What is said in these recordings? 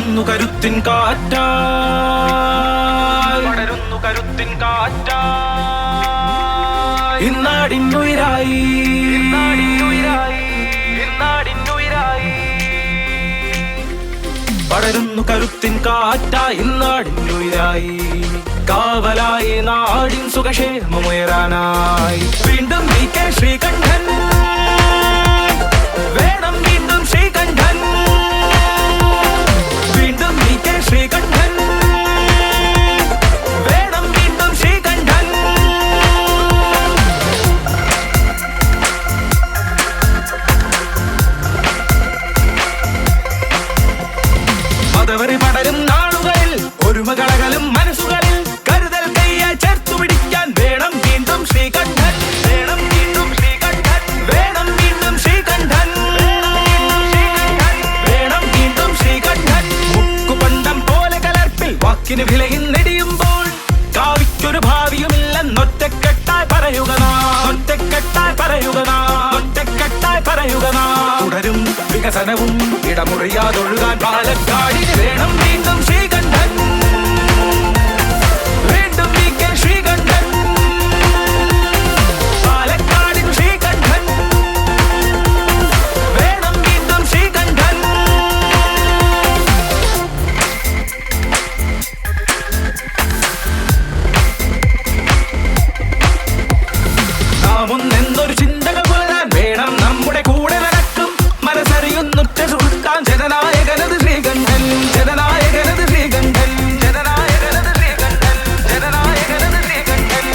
പടരുന്നു കരുത്തിൻ കാറ്റായി, പടരുന്നു കരുത്തിൻ കാറ്റായി, ഇന്നാടിന്നുയിരായി, ഇന്നാടിന്നുയിരായി, ഇന്നാടിന്നുയിരായി. പടരുന്നു കരുത്തിൻ കാറ്റായി, ഇന്നാടിന്നുയിരായി, കാവലായി നാടിൻ സുഖക്ഷേമമുയരാനായി. വീണ്ടും VK ശ്രീകണ്ഠൻ വേണം, വീണ്ടും ശ്രീകണ്ഠൻ, വീണ്ടും VK ശ്രീകണ്ഠൻ വേണം, വീണ്ടും ശ്രീകണ്ഠൻ. മതവരി പടരും നാളുകളിൽ ഒരുമകളകലും മനസ്സുകളിൽ കരുതൽ കൈയായി ചേർത്തു പിടിക്കാൻ വേണം വീണ്ടും ശ്രീകണ്ഠൻ, വേണം വീണ്ടും ശ്രീകണ്ഠൻ, വേണം വീണ്ടും ശ്രീകണ്ഠൻ, വേണം വീണ്ടും ശ്രീകണ്ഠൻ. മുക്കുപണ്ടം പോലെ കലർപ്പിൽ വാക്കിന് വിലയിൽ നെടിയുമ്പോൾ കാവിക്കൊരു ഭാവിയുമില്ലെന്നൊറ്റക്കെട്ടായി പറയുക നാം, ഒറ്റക്കെട്ടായി പറയുക നാം, ഒറ്റക്കെട്ടായി പറയുക നാം. തുടരും വികസനവും ഇടമുറിയാതൊഴുകാൻ പാലക്കാടിന് വേണം വീണ്ടും ശ്രീകണ്ഠൻ, വീണ്ടും VK ശ്രീകണ്ഠൻ, പാലക്കാടിന് ശ്രീകണ്ഠൻ വേണം, വീണ്ടും ശ്രീകണ്ഠൻ. നാം ഒന്നെന്നൊരു ചിന്തകൾ പുലരാൻ വേണം നമ്മുടെ കൂടെ നടക്കും മനസ്സറിയുന്നുറ്റ സുഹൃത്താൻ ജനനായകനത് ശ്രീകണ്ഠൻ, ജനനായകനത് ശ്രീകണ്ഠൻ, ജനനായകനത് ശ്രീകണ്ഠൻ, ജനനായകനത് ശ്രീകണ്ഠൻ.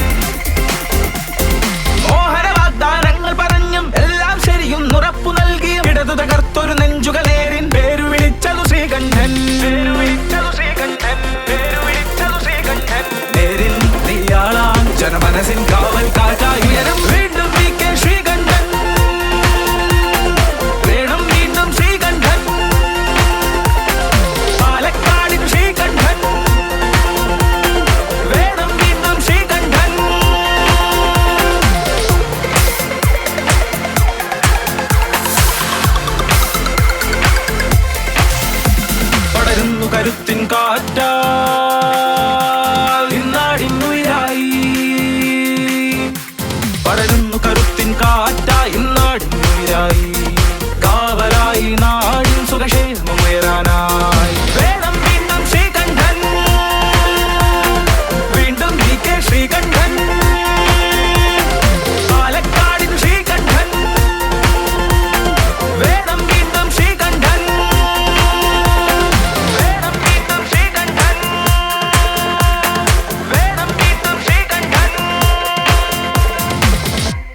മോഹന വാഗ്ദാനങ്ങൾ പറഞ്ഞും എല്ലാം ശരിയും ഉറപ്പു നൽകിയും ഇടതു തകർത്തൊരു നെഞ്ചുകളേറിൻ പേരു വിളിച്ചതു ശ്രീകണ്ഠൻ, പേരു വിളിച്ചതു ശ്രീകണ്ഠൻ, പേരു വിളിച്ചതു ശ്രീകണ്ഠൻ. നേരിൽ നീയാളാൻ ജനമനസിൻ കാവൽ കാറ്റായി ഉയരും വീണ്ടും VK ശ്രീകണ്ഠൻ, വേണം വീണ്ടും ശ്രീകണ്ഠൻ, പാലക്കാടിൻ ശ്രീകണ്ഠൻ വേണം, വീണ്ടും ശ്രീകണ്ഠൻ. പടരുന്നു കരുത്തിൻ കാറ്റായി, ഇന്നാടിന്നുയിരായി, പടരുന്നു കരുത്തിൻ കാറ്റായി, ഇന്നാടിന്നുയിരായി, കാവലായി നാടിൻ സുഖക്ഷേമമുയരാനായി. വേണം വീണ്ടും ശ്രീകണ്ഠൻ, വീണ്ടും VK ശ്രീകണ്ഠൻ.